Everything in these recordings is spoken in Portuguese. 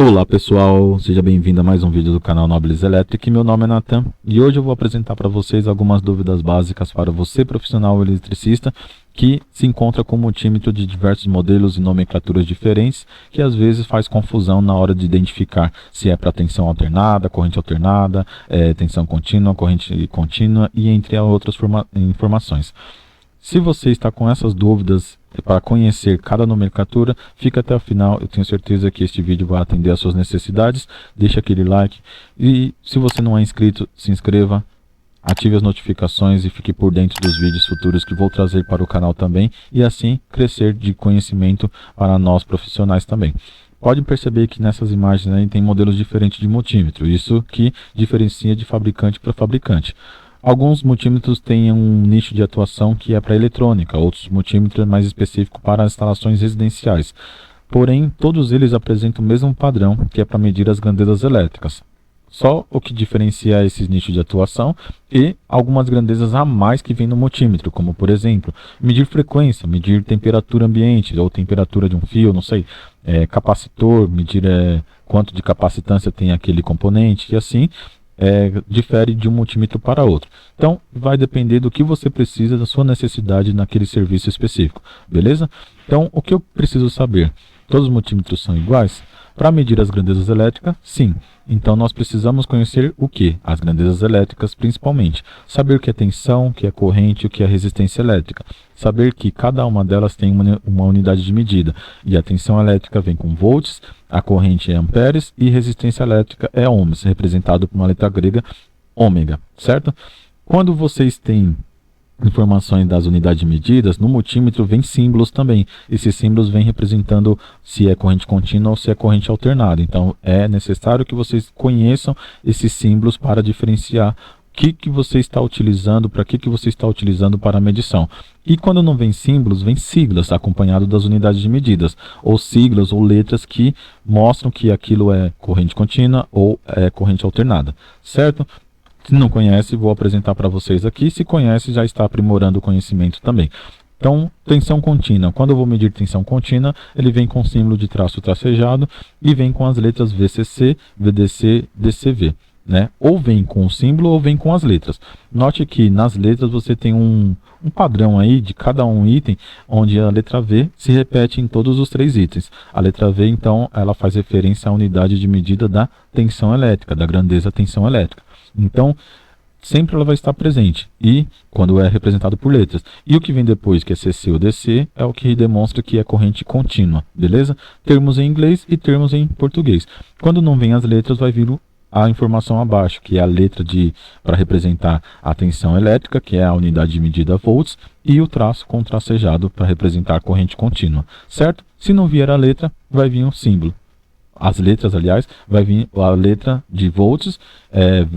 Olá pessoal, seja bem-vindo a mais um vídeo do canal Nobles Electric. Meu nome é Nathan e hoje eu vou apresentar para vocês algumas dúvidas básicas para você profissional eletricista que se encontra com multímetro de diversos modelos e nomenclaturas diferentes, que às vezes faz confusão na hora de identificar se é para tensão alternada, corrente alternada, tensão contínua, corrente contínua e entre outras informações. Se você está com essas dúvidas para conhecer cada nomenclatura, fica até o final. Eu tenho certeza que este vídeo vai atender às suas necessidades. Deixa aquele like e se você não é inscrito, se inscreva, ative as notificações e fique por dentro dos vídeos futuros que vou trazer para o canal também e assim crescer de conhecimento para nós profissionais também. Pode perceber que nessas imagens aí tem modelos diferentes de multímetro, isso que diferencia de fabricante para fabricante. Alguns multímetros têm um nicho de atuação que é para eletrônica, outros multímetros mais específicos para instalações residenciais. Porém, todos eles apresentam o mesmo padrão, que é para medir as grandezas elétricas. Só o que diferencia esses nichos de atuação e algumas grandezas a mais que vem no multímetro, como por exemplo, medir frequência, medir temperatura ambiente ou temperatura de um fio, não sei, capacitor, medir quanto de capacitância tem aquele componente e assim difere de um multímetro para outro. Então vai depender do que você precisa, da sua necessidade naquele serviço específico, beleza? Então o que eu preciso saber? Todos os multímetros são iguais? Para medir as grandezas elétricas, sim. Então nós precisamos conhecer o que? As grandezas elétricas principalmente. Saber o que é tensão, o que é corrente, o que é resistência elétrica. Saber que cada uma delas tem uma unidade de medida. E a tensão elétrica vem com volts, a corrente é amperes e resistência elétrica é ohms, representado por uma letra grega ômega, certo? Quando vocês têm informações das unidades de medidas, no multímetro vem símbolos também. Esses símbolos vêm representando se é corrente contínua ou se é corrente alternada. Então é necessário que vocês conheçam esses símbolos para diferenciar o que você está utilizando, para que você está utilizando para a medição. E quando não vem símbolos, vem siglas acompanhado das unidades de medidas, ou siglas ou letras que mostram que aquilo é corrente contínua ou é corrente alternada, certo? Se não conhece, vou apresentar para vocês aqui. Se conhece, já está aprimorando o conhecimento também. Então, tensão contínua. Quando eu vou medir tensão contínua, ele vem com símbolo de traço tracejado e vem com as letras VCC, VDC, DCV, né? Ou vem com o símbolo ou vem com as letras. Note que nas letras você tem um padrão aí de cada um item, onde a letra V se repete em todos os três itens. A letra V, então, ela faz referência à unidade de medida da tensão elétrica, da grandeza tensão elétrica. Então, sempre ela vai estar presente, e quando é representado por letras. E o que vem depois, que é CC ou DC, é o que demonstra que é corrente contínua, beleza? Termos em inglês e termos em português. Quando não vem as letras, vai vir a informação abaixo, que é a letra para representar a tensão elétrica, que é a unidade de medida volts, e o traço com tracejado para representar corrente contínua, certo? Se não vier a letra, vai vir um símbolo. As letras, aliás, vai vir a letra de volts,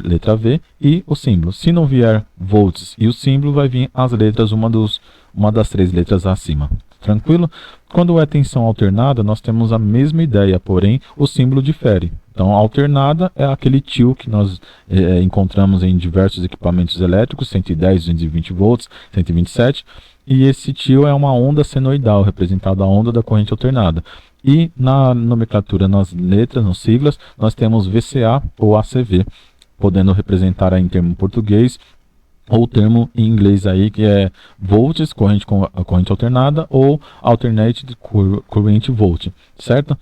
letra V, e o símbolo. Se não vier volts e o símbolo, vai vir as letras, uma das três letras acima. Tranquilo? Quando é tensão alternada, nós temos a mesma ideia, porém o símbolo difere. Então, alternada é aquele tio que nós encontramos em diversos equipamentos elétricos, 110, 220 volts, 127, e esse tio é uma onda senoidal, representada a onda da corrente alternada. E na nomenclatura, nas letras, nas siglas, nós temos VCA ou ACV, podendo representar aí em termo português, ou termo em inglês aí, que é volts, corrente alternada, ou alternated current volt, certo?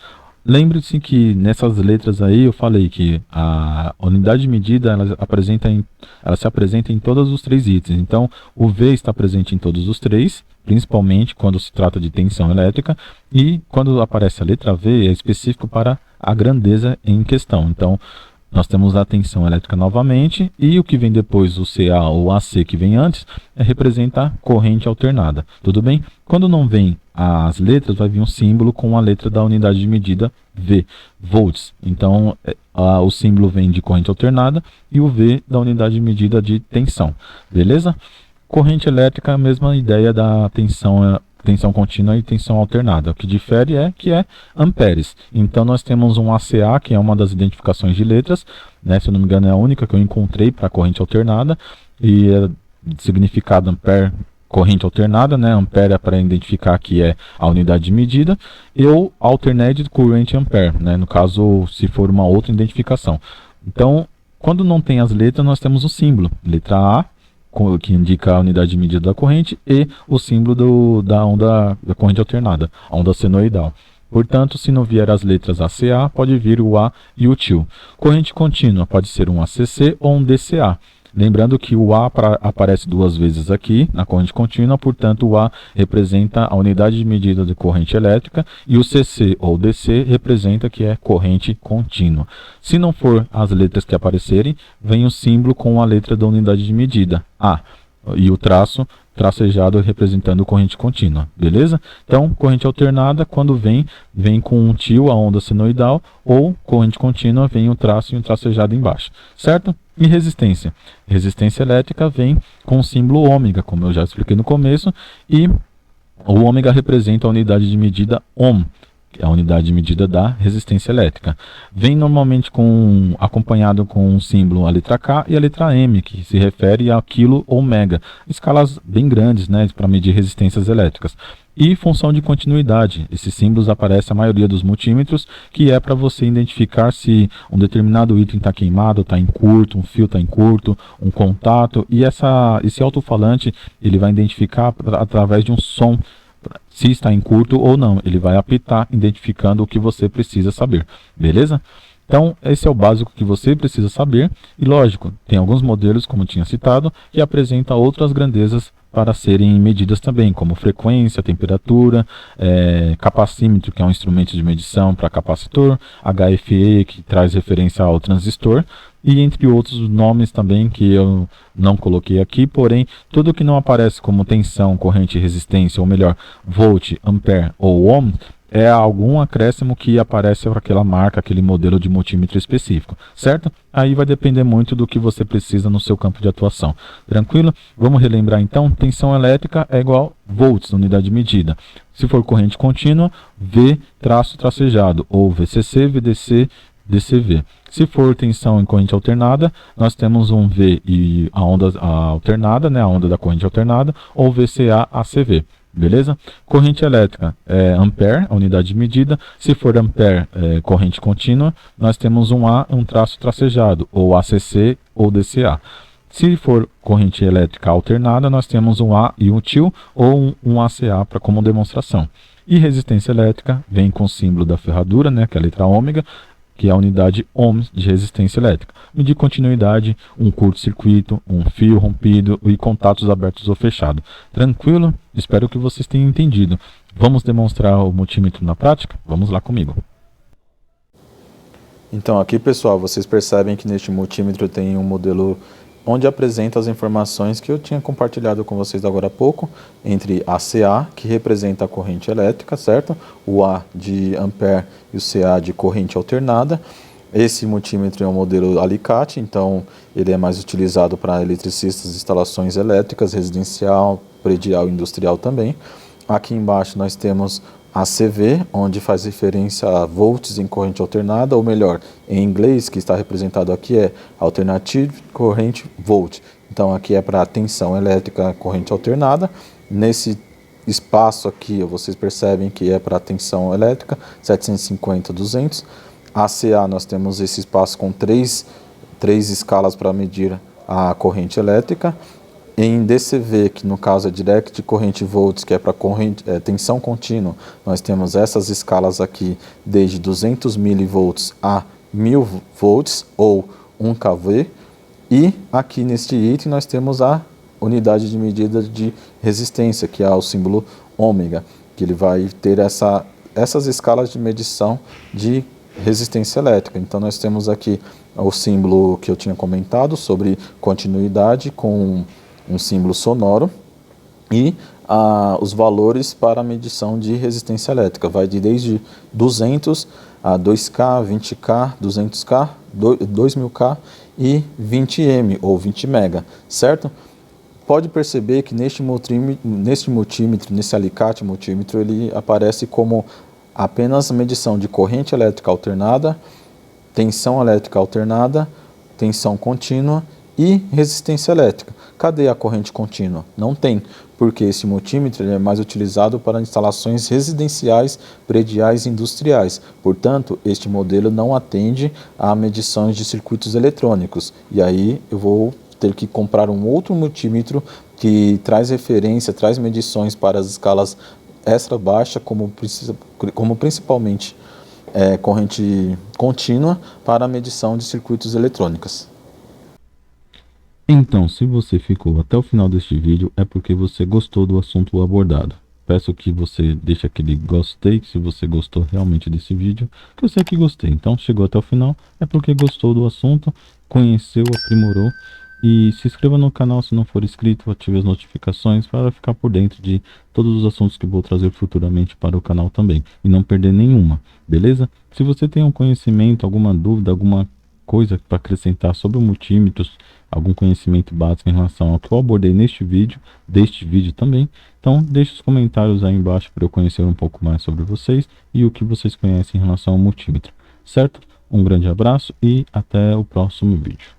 Lembre-se que nessas letras aí eu falei que a unidade de medida ela se apresenta em todos os três itens. Então o V está presente em todos os três, principalmente quando se trata de tensão elétrica, e quando aparece a letra V é específico para a grandeza em questão. Então nós temos a tensão elétrica novamente, e o que vem depois, o CA ou AC que vem antes, representa a corrente alternada. Tudo bem? Quando não vem as letras, vai vir um símbolo com a letra da unidade de medida V, volts. Então o símbolo vem de corrente alternada e o V da unidade de medida de tensão. Beleza? Corrente elétrica, a mesma ideia da tensão contínua e tensão alternada. O que difere é que é amperes. Então nós temos um ACA, que é uma das identificações de letras, né? Se eu não me engano é a única que eu encontrei para corrente alternada, e é significado ampere corrente alternada, né? Ampere é para identificar que é a unidade de medida, e o Alternated Current Ampere, né? No caso, se for uma outra identificação. Então, quando não tem as letras, nós temos o símbolo. Letra A, que indica a unidade de medida da corrente, e o símbolo da onda da corrente alternada, a onda senoidal. Portanto, se não vier as letras ACA, pode vir o A e o TIL. Corrente contínua pode ser um ACC ou um DCA. Lembrando que o A aparece duas vezes aqui na corrente contínua, portanto o A representa a unidade de medida de corrente elétrica e o CC ou DC representa que é corrente contínua. Se não for as letras que aparecerem, vem o símbolo com a letra da unidade de medida, A, e o tracejado representando corrente contínua, beleza? Então, corrente alternada, quando vem com um tio, a onda senoidal, ou corrente contínua, vem o traço e um tracejado embaixo, certo? E resistência. Resistência elétrica vem com o símbolo ômega, como eu já expliquei no começo, e o ômega representa a unidade de medida ohm, que é a unidade de medida da resistência elétrica. Vem normalmente acompanhado com o símbolo a letra K e a letra M, que se refere a quilo ou mega, escalas bem grandes, né, para medir resistências elétricas. E função de continuidade. Esses símbolos aparecem a maioria dos multímetros, que é para você identificar se um determinado item está queimado, está em curto, um fio está em curto, um contato. E esse alto-falante ele vai identificar através de um som, se está em curto ou não. Ele vai apitar, identificando o que você precisa saber. Beleza? Então, esse é o básico que você precisa saber. E lógico, tem alguns modelos, como tinha citado, que apresentam outras grandezas para serem medidas também, como frequência, temperatura, capacímetro, que é um instrumento de medição para capacitor, HFE, que traz referência ao transistor, e entre outros nomes também que eu não coloquei aqui, porém, tudo que não aparece como tensão, corrente e resistência, ou melhor, volt, ampere ou ohm, é algum acréscimo que aparece para aquela marca, aquele modelo de multímetro específico, certo? Aí vai depender muito do que você precisa no seu campo de atuação. Tranquilo? Vamos relembrar então, tensão elétrica é igual volts, unidade de medida. Se for corrente contínua, V traço tracejado, ou VCC, VDC, DCV. Se for tensão em corrente alternada, nós temos um V e a onda alternada, né, a onda da corrente alternada, ou VCA, ACV. Beleza? Corrente elétrica é ampere, a unidade de medida. Se for ampere, corrente contínua, nós temos um A, um traço tracejado, ou ACC ou DCA. Se for corrente elétrica alternada, nós temos um A e um TIL, ou um ACA como demonstração. E resistência elétrica vem com o símbolo da ferradura, né, que é a letra ômega, que é a unidade ohms de resistência elétrica. Medir continuidade, um curto-circuito, um fio rompido e contatos abertos ou fechados. Tranquilo? Espero que vocês tenham entendido. Vamos demonstrar o multímetro na prática? Vamos lá comigo. Então aqui, pessoal, vocês percebem que neste multímetro tem um modelo onde apresenta as informações que eu tinha compartilhado com vocês agora há pouco, entre a CA, que representa a corrente elétrica, certo? O A de ampere e o CA de corrente alternada. Esse multímetro é um modelo alicate, então ele é mais utilizado para eletricistas de instalações elétricas, residencial, predial e industrial também. Aqui embaixo nós temos a CV, onde faz referência a volts em corrente alternada, ou melhor, em inglês, que está representado aqui é Alternative Current Volt. Então aqui é para tensão elétrica corrente alternada. Nesse espaço aqui, vocês percebem que é para tensão elétrica, 750, 200. ACA, nós temos esse espaço com três escalas para medir a corrente elétrica. Em DCV, que no caso é Direct Current Volts, que é para tensão contínua, nós temos essas escalas aqui desde 200 mV a 1000 volts ou 1 kV. E aqui neste item nós temos a unidade de medida de resistência, que é o símbolo ômega, que ele vai ter essas escalas de medição de resistência elétrica. Então nós temos aqui o símbolo que eu tinha comentado sobre continuidade com um símbolo sonoro e os valores para a medição de resistência elétrica. Vai de desde 200 a 2K, 20K, 200K, 2000K e 20M ou 20 mega, certo? Pode perceber que neste multímetro, nesse alicate multímetro, ele aparece como apenas medição de corrente elétrica alternada, tensão elétrica alternada, tensão contínua E resistência elétrica. Cadê a corrente contínua? Não tem, porque esse multímetro ele é mais utilizado para instalações residenciais, prediais e industriais. Portanto, este modelo não atende a medições de circuitos eletrônicos. E aí eu vou ter que comprar um outro multímetro que traz referência, traz medições para as escalas extra baixa, como principalmente corrente contínua, para a medição de circuitos eletrônicos. Então, se você ficou até o final deste vídeo, é porque você gostou do assunto abordado. Peço que você deixe aquele gostei, se você gostou realmente desse vídeo, que eu sei que gostei. Então, chegou até o final, é porque gostou do assunto, conheceu, aprimorou. E se inscreva no canal se não for inscrito, ative as notificações para ficar por dentro de todos os assuntos que vou trazer futuramente para o canal também. E não perder nenhuma, beleza? Se você tem um conhecimento, alguma dúvida, alguma coisa para acrescentar sobre multímetros, algum conhecimento básico em relação ao que eu abordei deste vídeo também, então deixe os comentários aí embaixo para eu conhecer um pouco mais sobre vocês e o que vocês conhecem em relação ao multímetro, certo? Um grande abraço e até o próximo vídeo.